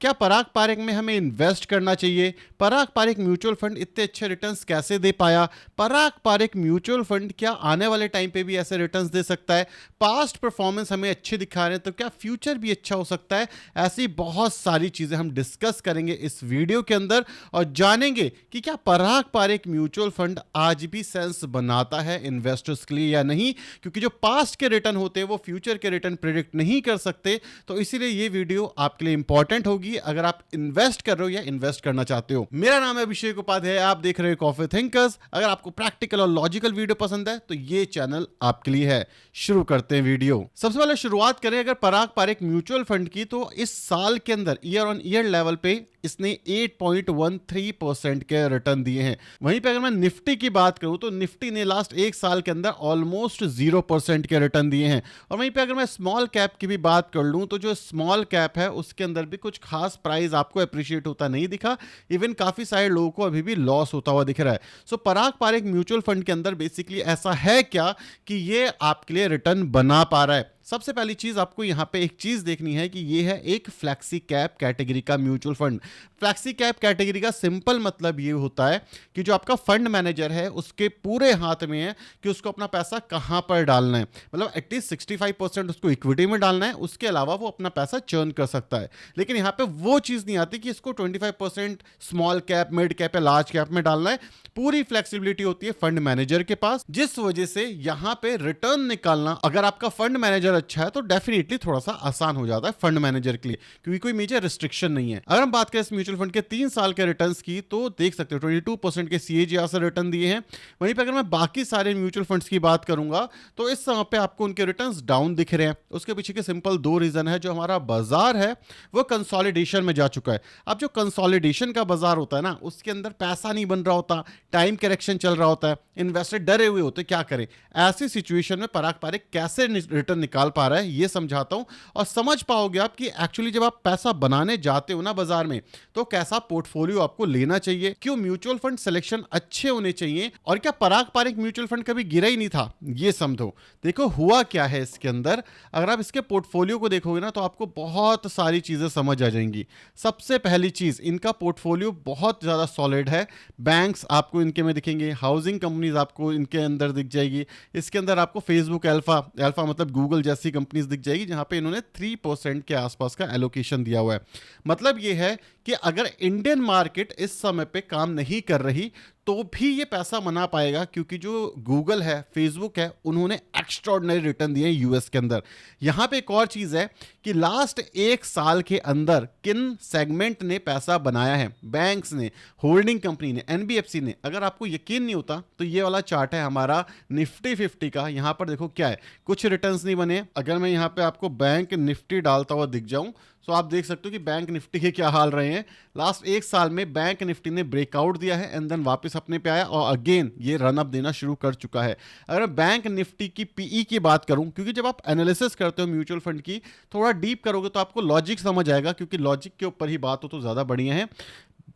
क्या पराग पारेख में हमें इन्वेस्ट करना चाहिए? पराग पारेख म्यूचुअल फंड इतने अच्छे रिटर्न्स कैसे दे पाया? पराग पारेख म्यूचुअल फंड क्या आने वाले टाइम पे भी ऐसे रिटर्न्स दे सकता है? पास्ट परफॉर्मेंस हमें अच्छे दिखा रहे हैं तो क्या फ्यूचर भी अच्छा हो सकता है? ऐसी बहुत सारी चीजें हम डिस्कस करेंगे इस वीडियो के अंदर और जानेंगे कि क्या पराग पारेख म्यूचुअल फंड आज भी सेंस बनाता है इन्वेस्टर्स के लिए या नहीं, क्योंकि जो पास्ट के रिटर्न होते हैं वो फ्यूचर के रिटर्न प्रिडिक्ट नहीं कर सकते। तो इसीलिए ये वीडियो आपके लिए इंपॉर्टेंट होगी अगर आप इन्वेस्ट कर रहे हो या इन्वेस्ट करना चाहते हो। मेरा नाम है अभिषेक उपाध्याय, आप देख रहे हो कॉफी थिंकर्स। अगर आपको प्रैक्टिकल और लॉजिकल वीडियो पसंद है तो ये चैनल आपके लिए है। शुरू करते हैं वीडियो। सबसे पहले शुरुआत करें अगर पराग पारेख म्यूचुअल फंड की, तो इस साल के अंदर ईयर ऑन ईयर लेवल पे इसने 8.13% के रिटर्न दिए हैं। वहीं पे अगर मैं निफ्टी की बात करूं तो निफ्टी ने लास्ट एक साल के अंदर ऑलमोस्ट 0% के रिटर्न दिए हैं। और वहीं पे अगर मैं स्मॉल कैप की भी बात कर लूं तो जो स्मॉल कैप है उसके अंदर भी कुछ खास प्राइस आपको अप्रिशिएट होता नहीं दिखा। इवन काफी सारे लोगों को अभी भी लॉस होता हुआ दिख रहा है। सो पराग पारेख म्यूचुअल फंड के अंदर बेसिकली ऐसा है क्या कि ये आपके लिए रिटर्न बना पा रहा है? सबसे पहली चीज आपको यहां पे एक चीज देखनी है कि ये है एक फ्लैक्सी कैप कैटेगरी का mutual fund. Flexi cap category का सिंपल मतलब ये होता है कि जो आपका फंड मैनेजर है उसके पूरे हाथ में है कि उसको अपना पैसा कहां पर डालना है। मतलब एटलीस्ट 65% उसको इक्विटी में डालना है, उसके अलावा वो अपना पैसा चर्न कर सकता है। लेकिन यहां पे वो चीज नहीं आती कि इसको 25% स्मॉल कैप, मिड कैप या लार्ज कैप में डालना है। पूरी फ्लेक्सिबिलिटी होती है फंड मैनेजर के पास, जिस वजह से यहां पे रिटर्न निकालना अगर आपका फंड मैनेजर अच्छा है तो डेफिनेटली थोड़ा सा आसान हो जाता है फंड मैनेजर के लिए, क्योंकि कोई मेजर रिस्ट्रिक्शन नहीं है। अगर हम बात करें इस म्यूचुअल फंड के 3 साल के रिटर्न्स की तो देख सकते हो 22% के सीएजीआर से रिटर्न दिए हैं। वहीं पर अगर मैं बाकी सारे म्यूचुअल फंड्स की बात करूंगा तो इस समय पे आपको उनके रिटर्न्स डाउन दिख रहे हैं। उसके पीछे के सिंपल दो रीजन है। जो हमारा बाजार है वो कंसोलिडेशन में जा चुका है। अब जो कंसोलिडेशन का बाजार होता है ना, उसके अंदर पैसा नहीं बन रहा होता, टाइम करेक्शन चल रहा होता है, इन्वेस्टर डरे हुए होते, क्या करें? ऐसी सिचुएशन में पराग पारेख कैसे रिटर्न निकाल पा रहा है ये समझाता हूं और समझ पाओगे आप कि एक्चुअली जब आप पैसा बनाने जाते हो ना बाजार में तो कैसा पोर्टफोलियो आपको लेना चाहिए, क्यों म्यूचुअल फंड सिलेक्शन अच्छे होने चाहिए, और क्या पराग पारेख म्यूचुअल फंड कभी गिरा ही नहीं था ये समझो। देखो हुआ क्या है इसके अंदर, अगर आप इसके पोर्टफोलियो को देखोगे ना तो आपको बहुत सारी चीजें समझ आ जाएंगी। सबसे पहली चीज, इनका पोर्टफोलियो बहुत ज्यादा सॉलिड है। बैंक्स आपको इनके में दिखेंगे, हाउसिंग कंपनीज आपको इनके अंदर दिख जाएगी, इसके अंदर आपको फेसबुक अल्फा अल्फा मतलब गूगल जैसी कंपनीज दिख जाएगी जहां पे इन्होंने 3% के आसपास का एलोकेशन दिया हुआ है। मतलब ये है कि अगर इंडियन मार्केट इस समय पे काम नहीं कर रही तो भी ये पैसा बना पाएगा, क्योंकि जो गूगल है, फेसबुक है, उन्होंने एक्स्ट्राऑर्डिनरी रिटर्न दिए यूएस के अंदर। यहां पे एक और चीज है कि लास्ट एक साल के अंदर किन सेगमेंट ने पैसा बनाया है? बैंक्स ने, होल्डिंग कंपनी ने, एनबीएफसी ने। अगर आपको यकीन नहीं होता तो ये वाला चार्ट है हमारा निफ्टी 50 का। यहां पर देखो क्या है, कुछ रिटर्न्स नहीं बने। अगर मैं यहां पे आपको बैंक निफ्टी डालता हुआ दिख जाऊं तो आप देख सकते हो कि बैंक निफ्टी के क्या हाल रहे हैं। लास्ट एक साल में बैंक निफ्टी ने ब्रेकआउट दिया है एंड देन वापस अपने पे आया और अगेन ये रन अप देना शुरू कर चुका है। अगर बैंक निफ्टी की पीई की बात करूं, क्योंकि जब आप एनालिसिस करते हो म्यूचुअल फंड की थोड़ा डीप करोगे तो आपको लॉजिक समझ आएगा, क्योंकि लॉजिक के ऊपर ही बात हो तो ज्यादा बढ़िया है।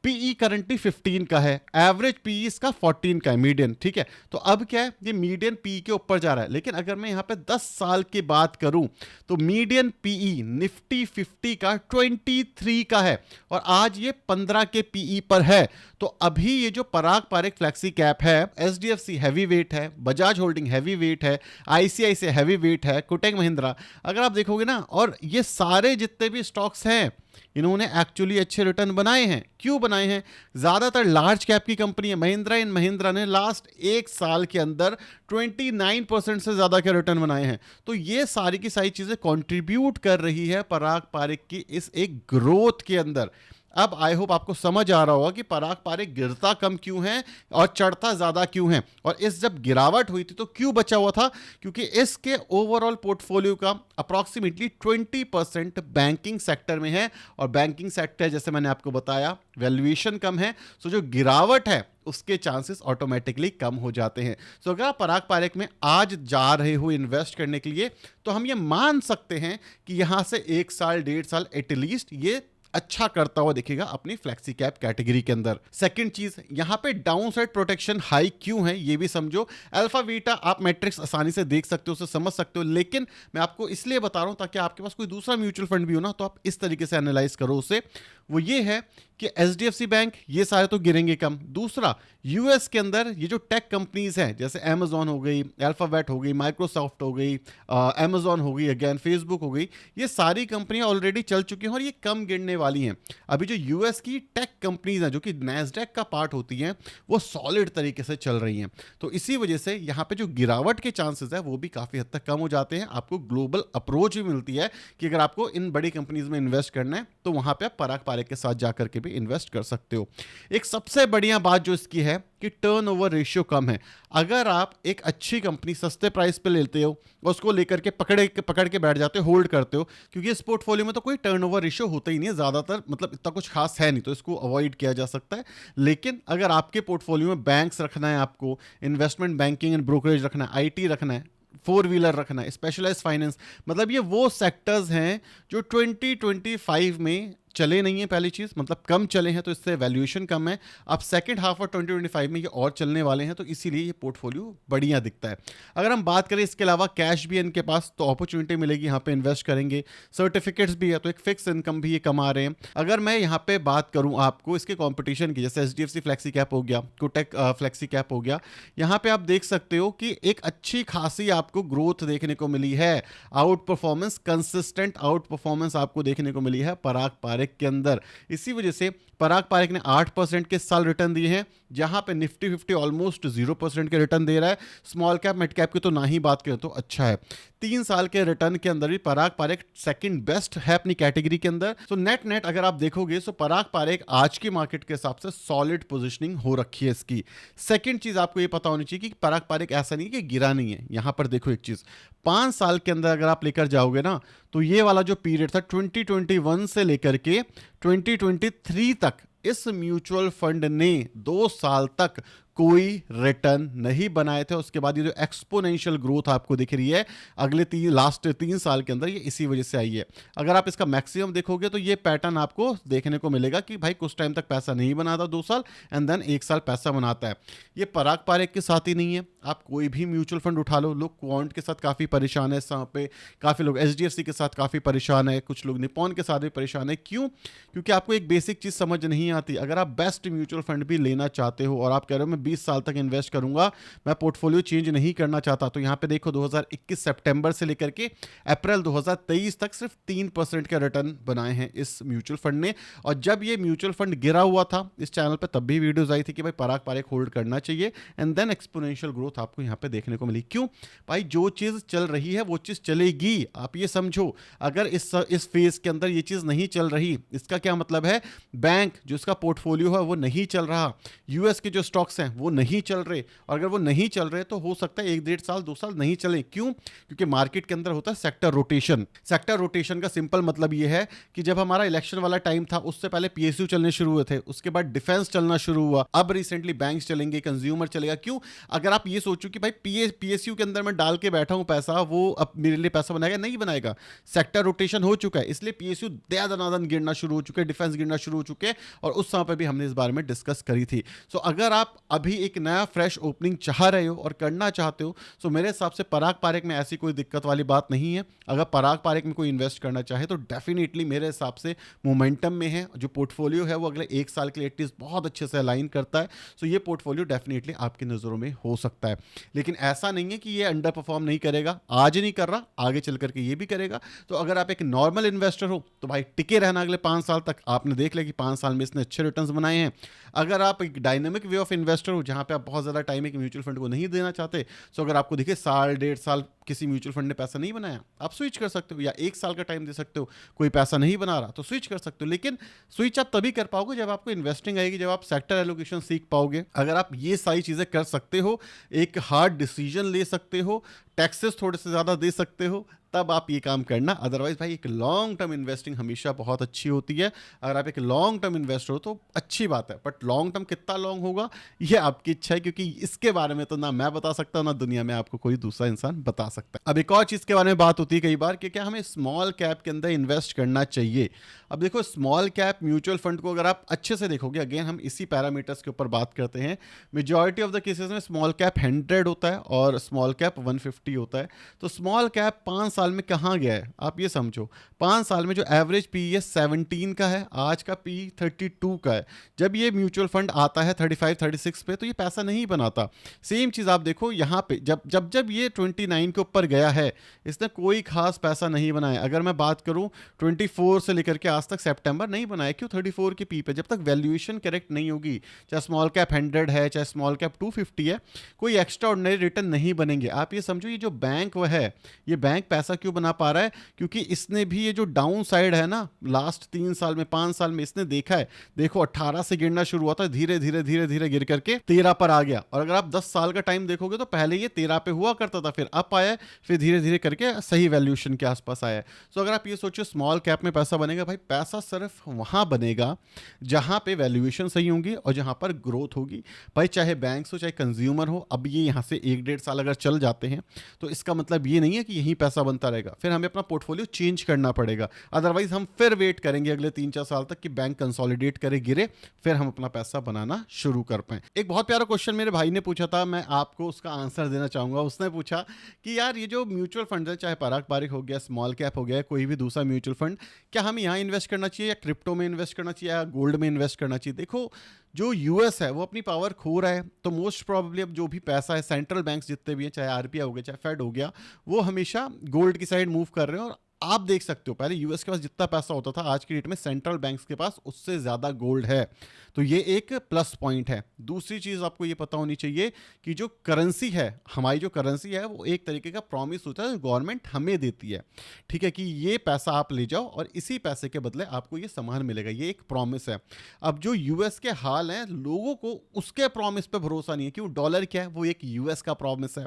पीई करंटली 15 का है, एवरेज पीई इसका 14 का है, मीडियन। ठीक है, तो अब क्या है, ये मीडियन पीई के ऊपर जा रहा है। लेकिन अगर मैं यहां पे 10 साल की बात करूं तो मीडियन पीई निफ्टी 50 का 23 का है और आज ये 15 के पीई पर है। तो अभी ये जो पराग पारेख फ्लैक्सी कैप है, एचडीएफसी हैवी वेट है, बजाज होल्डिंग हैवी वेट है, आईसीआईसीआई हैवी वेट है, कोटक महिंद्रा, अगर आप देखोगे ना, और ये सारे जितने भी स्टॉक्स हैं इन्होंने एक्चुअली अच्छे रिटर्न बनाए हैं। क्यों बनाए हैं? ज्यादातर लार्ज कैप की कंपनी है। महिंद्रा एंड महिंद्रा ने लास्ट एक साल के अंदर 29% से ज्यादा के रिटर्न बनाए हैं। तो ये सारी की सारी चीजें कंट्रीब्यूट कर रही है पराग पारेख की इस एक ग्रोथ के अंदर। अब आई होप आपको समझ आ रहा होगा कि पराग पारेख गिरता कम क्यों है और चढ़ता ज्यादा क्यों है, और इस जब गिरावट हुई थी तो क्यों बचा हुआ था? क्योंकि इसके ओवरऑल पोर्टफोलियो का अप्रॉक्सीमेटली 20% बैंकिंग सेक्टर में है, और बैंकिंग सेक्टर जैसे मैंने आपको बताया वैल्यूएशन कम है, सो जो गिरावट है उसके चांसेस ऑटोमेटिकली कम हो जाते हैं। सो अगर आप पराग पारेख में आज जा रहे हो इन्वेस्ट करने के लिए तो हम ये मान सकते हैं कि यहां से एक साल डेढ़ साल एटलीस्ट ये अच्छा करता हुआ दिखेगा अपनी फ्लेक्सी कैप कैटेगरी के अंदर। सेकंड चीज, यहां पे डाउन साइड प्रोटेक्शन हाई क्यों है ये भी समझो। अल्फा बीटा आप मैट्रिक्स आसानी से देख सकते हो, उसे समझ सकते हो, लेकिन मैं आपको इसलिए बता रहा हूं ताकि आपके पास कोई दूसरा म्यूचुअल फंड भी हो ना, तो आप इस तरीके से एनालाइज करो उसे। वो ये है कि एचडीएफसी बैंक ये सारे तो गिरेंगे कम। दूसरा, यूएस के अंदर ये जो टेक कंपनीज हैं जैसे अमेजॉन हो गई, अल्फाबेट हो गई, माइक्रोसॉफ्ट हो गई, अमेजॉन हो गई, अगेन फेसबुक हो गई, ये सारी कंपनियां ऑलरेडी चल चुकी हैं और ये कम गिरने वाली हैं। अभी जो यूएस की टेक कंपनीज हैं जो कि नैस्डैक का पार्ट होती हैं, वो सॉलिड तरीके से चल रही हैं। तो इसी वजह से यहाँ पे जो गिरावट के चांसेस है वो भी काफ़ी हद तक कम हो जाते हैं। आपको ग्लोबल अप्रोच भी मिलती है कि अगर आपको इन बड़ी कंपनीज में इन्वेस्ट करना है तो वहाँ पे आप पराग पारेख के साथ जाकर के भी इन्वेस्ट कर सकते हो। एक सबसे बढ़िया बात जो इसकी है कि टर्नओवर रेशियो कम है। अगर आप एक अच्छी कंपनी सस्ते प्राइस पे लेते हो और उसको लेकर के पकड़ के बैठ जाते हो, होल्ड करते हो, क्योंकि इस पोर्टफोलियो में तो कोई टर्नओवर रेशियो होता ही नहीं है ज़्यादातर, मतलब इतना कुछ खास है नहीं, तो इसको अवॉइड किया जा सकता है। लेकिन अगर आपके पोर्टफोलियो में बैंक्स रखना है, आपको इन्वेस्टमेंट बैंकिंग एंड ब्रोकरेज रखना है, आईटी रखना है, फोर व्हीलर रखना है, स्पेशलाइज्ड फाइनेंस, मतलब ये वो सेक्टर्स हैं जो 2025 में चले नहीं है। पहली चीज मतलब कम चले हैं तो इससे वैल्यूएशन कम है। अब सेकंड हाफ ऑफ 2025 में ये और चलने वाले हैं, तो इसीलिए ये पोर्टफोलियो बढ़िया दिखता है। अगर हम बात करें इसके अलावा कैश भी है इनके पास, तो अपॉर्चुनिटी मिलेगी, यहाँ पे इन्वेस्ट करेंगे। सर्टिफिकेट्स भी है, तो एक फिक्स इनकम भी ये कमा रहे हैं। अगर मैं यहाँ पे बात करूँ आपको इसके कॉम्पिटिशन की, जैसे एचडीएफसी फ्लेक्सी कैप हो गया, कोटक फ्लेक्सी कैप हो गया, यहाँ पे आप देख सकते हो कि एक अच्छी खासी आपको ग्रोथ देखने को मिली है। Out performance, consistent out performance आपको देखने को मिली है पराग पारेख के अंदर। इसी वजह से पराग पारेख ने 8% के साल रिटर्न दिए हैं, जहां पे निफ्टी 50 ऑलमोस्ट 0% के रिटर्न दे रहा है। स्मॉल कैप मिड कैप की तो ना ही बात करें तो अच्छा है। 3 साल के रिटर्न के अंदर भी पराग पारेख सेकंड बेस्ट है अपनी कैटेगरी के अंदर। तो नेट अगर आप देखोगे तो पराग पारेख आज की मार्केट के हिसाब से सॉलिड पोजिशनिंग हो रखी है इसकी। सेकंड चीज आपको ये पता होनी चाहिए कि पराग पारेख ऐसा नहीं कि गिरा नहीं है। यहां पर देखो एक चीज, 5 साल के अंदर अगर आप लेकर जाओगे ना, तो ये वाला जो पीरियड था 2021 से लेकर के 2023 तक, इस म्यूचुअल फंड ने 2 साल तक कोई रिटर्न नहीं बनाए थे। उसके बाद ये जो एक्सपोनेंशियल ग्रोथ आपको दिख रही है अगले लास्ट 3 साल के अंदर, ये इसी वजह से आई है। अगर आप इसका मैक्सिमम देखोगे तो ये पैटर्न आपको देखने को मिलेगा कि भाई कुछ टाइम तक पैसा नहीं बनाता 2 साल, एंड देन 1 साल पैसा बनाता है। ये पराग पारेख के साथ ही नहीं है, आप कोई भी म्यूचुअल फंड उठा लो, लोग क्वांट के साथ काफ़ी परेशान है इस समय पे, काफ़ी लोग एचडीएफसी के साथ काफ़ी परेशान है, कुछ लोग निपॉन के साथ भी परेशान है। क्यों? क्योंकि आपको एक बेसिक चीज़ समझ नहीं आती। अगर आप बेस्ट म्यूचुअल फंड भी लेना चाहते हो और आप कह रहे हो मैं 20 साल तक इन्वेस्ट करूंगा, मैं पोर्टफोलियो चेंज नहीं करना चाहता, तो यहां पे देखो 2021 सितंबर से लेकर के अप्रैल 2023 तक सिर्फ 3% का रिटर्न बनाए हैं इस म्यूचुअल फंड ने। और जब ये म्यूचुअल फंड गिरा हुआ था इस चैनल पे, तब भी वीडियोस आई थी कि भाई पराग पारेख होल्ड करना चाहिए, एंड देन एक्सपोनेंशियल ग्रोथ आपको यहां पे देखने को मिली। क्यों भाई? जो चीज चल रही है वो चीज चलेगी, आप ये समझो। अगर इस फेज के अंदर ये चीज नहीं चल रही, इसका क्या मतलब है? बैंक जो इसका पोर्टफोलियो है वो नहीं चल रहा, यूएस के जो स्टॉक्स हैं वो नहीं चल रहे, और अगर वो नहीं चल रहे तो हो सकता है 1-1.5 साल 2 साल नहीं चले। क्यों? क्योंकि मार्केट के अंदर होता है सेक्टर रोटेशन। सेक्टर रोटेशन का सिंपल मतलब ये है कि जब हमारा इलेक्शन वाला टाइम था उससे पहले पीएसयू चलने शुरू हुए थे, उसके बाद डिफेंस चलना शुरू हुआ, अब रिसेंटली बैंक्स चलेंगे, कंज्यूमर चलेगा। क्यों? अगर आप ये सोचो कि भाई पीएसयू के अंदर मैं डाल के बैठा हूं पैसा, वो अब मेरे लिए पैसा बनाएगा, नहीं बनाएगा। सेक्टर रोटेशन हो चुका है, इसलिए पीएसयू दनादन गिरना शुरू हो चुके हैं, डिफेंस गिरना शुरू हो चुके हैं, और उस समय पर भी हमने इस बारे में डिस्कस करी थी। सो अगर आप अभी एक नया फ्रेश ओपनिंग चाह रहे हो और करना चाहते हो, तो मेरे हिसाब से पराग पारेख में ऐसी कोई दिक्कत वाली बात नहीं है। अगर पराग पारेख में कोई इन्वेस्ट करना चाहे तो डेफिनेटली मेरे हिसाब से मोमेंटम में है, जो पोर्टफोलियो है वो अगले 1 साल के लिए एटलीस्ट बहुत अच्छे से अलाइन करता है। सो ये पोर्टफोलियो डेफिनेटली आपकी नज़रों में हो सकता है। लेकिन ऐसा नहीं है कि ये अंडर परफॉर्म नहीं करेगा, आज नहीं कर रहा, आगे चल करके ये भी करेगा। तो अगर आप एक नॉर्मल इन्वेस्टर हो तो भाई टिके रहना अगले 5 साल तक। आपने देख लिया कि 5 साल में इसने अच्छे रिटर्न्स बनाए हैं। अगर आप एक डायनेमिक वे ऑफ इन्वेस्टर हो जहां पे आप बहुत ज़्यादा टाइम एक म्यूचुअल फंड को नहीं देना चाहते, तो अगर आपको दिखे 1.5 साल किसी म्यूचुअल फंड ने पैसा नहीं बनाया, आप स्विच कर सकते हो, या 1 साल का टाइम दे सकते हो, कोई पैसा नहीं बना रहा तो स्विच कर सकते हो। लेकिन स्विच आप तभी कर पाओगे जब आपको इन्वेस्टिंग आएगी, जब आप सेक्टर एलोकेशन सीख पाओगे। अगर आप ये सारी चीज़ें कर सकते हो, एक हार्ड डिसीजन ले सकते हो, टैक्सेस थोड़े से ज़्यादा दे सकते हो, तब आप ये काम करना। अदरवाइज भाई एक लॉन्ग टर्म इन्वेस्टिंग हमेशा बहुत अच्छी होती है। अगर आप एक लॉन्ग टर्म इन्वेस्टर हो तो अच्छी बात है, बट लॉन्ग टर्म कितना लॉन्ग होगा ये आपकी इच्छा है, क्योंकि इसके बारे में तो ना मैं बता सकता हूँ ना दुनिया में आपको कोई दूसरा इंसान बता सकता है। अब एक और चीज़ के बारे में बात होती है कई बार कि क्या हमें स्मॉल कैप के अंदर इन्वेस्ट करना चाहिए। अब देखो स्मॉल कैप म्यूचुअल फंड को अगर आप अच्छे से देखोगे, अगेन हम इसी पैरामीटर्स के ऊपर बात करते हैं, मेजॉरिटी ऑफ द केसेस में स्मॉल कैप 100 होता है और स्मॉल कैप 150 होता है। तो स्मॉल कैप 5 साल में कहाँ गया है आप ये समझो। 5 साल में जो एवरेज पी है 17 का है, आज का पी 32 का है। जब ये म्यूचुअल फंड आता है 35-36 पे तो ये पैसा नहीं बनाता। सेम चीज़ आप देखो यहाँ पे, जब जब जब ये 29 के ऊपर गया है इसने कोई खास पैसा नहीं बनाया। अगर मैं बात करूँ 24 से लेकर के आज तक सितंबर नहीं बनाया। क्यों? 34 की पी पे जब तक वैल्यूएशन करेक्ट नहीं होगी, चाहे स्मॉल कैप 100 है चाहे स्मॉल कैप 250 है, कोई एक्स्ट्रा ऑर्डिनरी रिटर्न नहीं बनेंगे। आप ये समझो ये जो बैंक वह है, ये बैंक पैसा क्यों बना पा रहा है? क्योंकि इसने भी ये जो डाउन साइड है ना लास्ट 3 साल में 5 साल में इसने देखा है। देखो 18 से गिरना शुरू हुआ था, धीरे धीरे धीरे धीरे गिर करके 13 पर आ गया। और अगर आप 10 साल का टाइम देखोगे तो पहले ये 13 पे हुआ करता था, फिर अप आया, फिर धीरे धीरे करके सही वैल्यूएशन के आसपास आया। तो अगर आप ये सोचो स्मॉल कैप में पैसा बनेगा, भाई पैसा सिर्फ वहां बनेगा जहां पे वैल्यूएशन सही होंगी और जहां पर ग्रोथ होगी। भाई चाहे बैंक्स हो चाहे कंज्यूमर हो, अब ये यहां से 1-1.5 साल अगर चल जाते हैं तो इसका मतलब ये नहीं है कि यही पैसा बनता रहेगा, फिर हमें अपना पोर्टफोलियो चेंज करना पड़ेगा। अदरवाइज हम फिर वेट करेंगे अगले 3-4 साल तक कि बैंक कंसोलिडेट करे, गिरे, फिर हम अपना पैसा बनाना शुरू कर पाए। एक बहुत प्यारा क्वेश्चन मेरे भाई ने पूछा था, मैं आपको उसका आंसर देना चाहूंगा। उसने पूछा कि यार ये जो म्यूचुअल फंड है, चाहे पराग पारिक हो गया, स्मॉल कैप हो गया, कोई भी दूसरा म्यूचुअल फंड, क्या हम यहाँ इन्वेस्ट करना चाहिए या क्रिप्टो में इन्वेस्ट करना चाहिए या गोल्ड में इन्वेस्ट करना चाहिए? देखो जो यूएस है वो अपनी पावर खो रहा है, तो मोस्ट प्रोबेबली अब जो भी पैसा है सेंट्रल बैंक्स जितने भी हैं, चाहे आरबीआई हो गया चाहे फेड हो गया, वो हमेशा गोल्ड की साइड मूव कर रहे हैं। और आप देख सकते हो पहले यूएस के पास जितना पैसा होता था, आज की डेट में सेंट्रल बैंक्स के पास उससे ज़्यादा गोल्ड है। तो ये एक प्लस पॉइंट है। दूसरी चीज़ आपको ये पता होनी चाहिए कि जो करेंसी है, हमारी जो करेंसी है, वो एक तरीके का प्रॉमिस होता है जो गवर्नमेंट हमें देती है, ठीक है, कि ये पैसा आप ले जाओ और इसी पैसे के बदले आपको ये सामान मिलेगा, ये एक प्रॉमिस है। अब जो यूएस के हाल हैं, लोगों को उसके प्रॉमिस पे भरोसा नहीं है। क्यों? डॉलर क्या है? वो एक यूएस का प्रॉमिस है।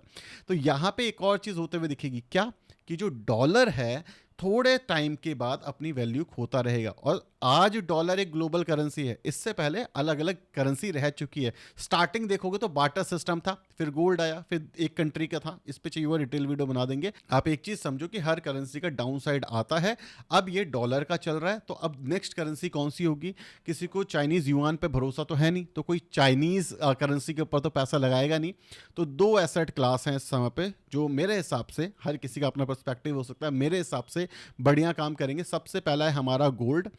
तो यहाँ पे एक और चीज़ होते हुए दिखेगी, क्या कि जो डॉलर है थोड़े टाइम के बाद अपनी वैल्यू खोता रहेगा। और आज डॉलर एक ग्लोबल करेंसी है, इससे पहले अलग अलग करेंसी रह चुकी है। स्टार्टिंग देखोगे तो बार्टर सिस्टम था, फिर गोल्ड आया, फिर एक कंट्री का था। इस पे चाहिए हुआ डिटेल वीडियो बना देंगे। आप एक चीज समझो कि हर करेंसी का डाउन साइड आता है। अब ये डॉलर का चल रहा है, तो अब नेक्स्ट करेंसी कौन सी होगी? किसी को चाइनीज युआन पे भरोसा तो है नहीं, तो कोई चाइनीज करेंसी के ऊपर तो पैसा लगाएगा नहीं। तो 2 एसेट क्लास हैं इस समय पे जो मेरे हिसाब से, हर किसी का अपना पर्सपेक्टिव हो सकता है, मेरे हिसाब से बढ़िया काम करेंगे। सबसे पहला है हमारा गोल्ड,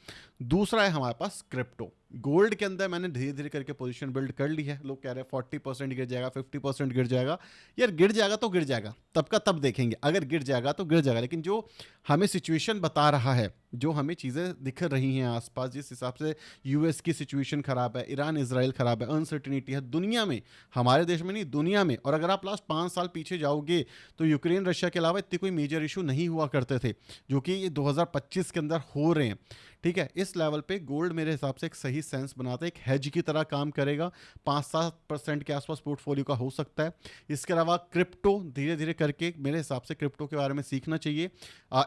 दूसरा है हमारे पास क्रिप्टो। गोल्ड के अंदर मैंने धीरे धीरे करके पोजीशन बिल्ड कर ली है। लोग कह रहे हैं 40% गिर जाएगा, 50% गिर जाएगा। यार गिर जाएगा तो गिर जाएगा, तब का तब देखेंगे। अगर गिर जाएगा तो गिर जाएगा, लेकिन जो हमें सिचुएशन बता रहा है, जो हमें चीज़ें दिख रही हैं आसपास, जिस हिसाब से यूएस की सिचुएशन खराब है, ईरान इजराइल खराब है, अनसर्टिनिटी है दुनिया में, हमारे देश में नहीं दुनिया में। और अगर आप लास्ट 5 साल पीछे जाओगे तो यूक्रेन रशिया के अलावा इतने कोई मेजर इशू नहीं हुआ करते थे, जो कि ये 2025 के अंदर हो रहे हैं, ठीक है। इस लेवल पे गोल्ड मेरे हिसाब से एक सही सेंस बनाता है, एक हेज की तरह काम करेगा। 5-7% के आसपास पोर्टफोलियो का हो सकता है। इसके अलावा क्रिप्टो धीरे धीरे करके मेरे हिसाब से क्रिप्टो के बारे में सीखना चाहिए।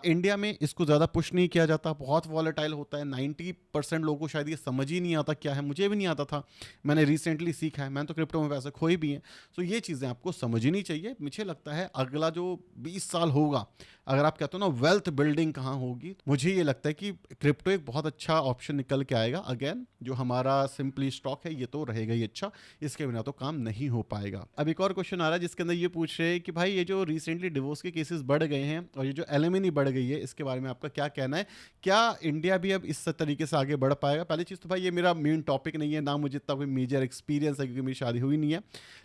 इंडिया में इसको ज़्यादा पुश नहीं किया जाता, बहुत वॉलेटाइल होता है। 90% लोगों को शायद ये समझ ही नहीं आता क्या है, मुझे भी नहीं आता था, मैंने रिसेंटली सीखा है। मैंने तो क्रिप्टो में पैसे खोए भी हैं। तो ये चीज़ें आपको समझनी चाहिए। मुझे लगता है अगला जो 20 साल होगा, अगर आप कहते हो ना वेल्थ बिल्डिंग कहाँ होगी, मुझे ये लगता है कि क्रिप्टो एक बहुत अच्छा ऑप्शन निकल के आएगा। अगेन जो हमारा सिंपली स्टॉक है ये तो रहेगा ही अच्छा, इसके बिना तो काम नहीं हो पाएगा। अब एक और क्वेश्चन आ रहा है जिसके अंदर ये पूछ रहे हैं कि भाई ये जो रिसेंटली डिवोर्स के केसेस बढ़ गए हैं और ये जो एलिमनी बढ़ गई है, इसके बारे में आपका क्या कहना है? क्या इंडिया भी अब इस तरीके से आगे बढ़ पाएगा? पहली चीज़ तो भाई ये मेरा मेन टॉपिक नहीं है, ना मुझे इतना कोई मेजर एक्सपीरियंस है क्योंकि मेरी शादी हुई नहीं है,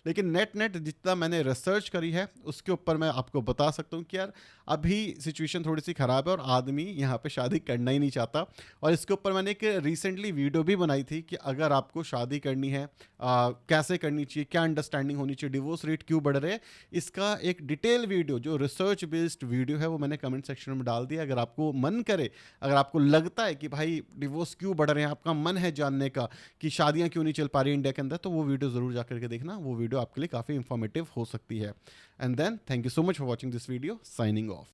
लेकिन नेट जितना मैंने रिसर्च करी है उसके ऊपर मैं आपको बता सकता हूँ कि यार अभी सिचुएशन थोड़ी सी ख़राब है और आदमी यहाँ पे शादी करना ही नहीं चाहता। और इसके ऊपर मैंने एक रिसेंटली वीडियो भी बनाई थी कि अगर आपको शादी करनी है कैसे करनी चाहिए, क्या अंडरस्टैंडिंग होनी चाहिए, डिवोर्स रेट क्यों बढ़ रहे हैं, इसका एक डिटेल वीडियो जो रिसर्च बेस्ड वीडियो है वो मैंने कमेंट सेक्शन में डाल दिया। अगर आपको मन करे, अगर आपको लगता है कि भाई डिवोर्स क्यों बढ़ रहे हैं, आपका मन है जानने का कि शादियाँ क्यों नहीं चल पा रही इंडिया के अंदर, तो वो वीडियो ज़रूर जा करके देखना। वो वीडियो आपके लिए काफ़ी इंफॉर्मेटिव हो सकती है। And then thank you so much for watching this video. Signing of.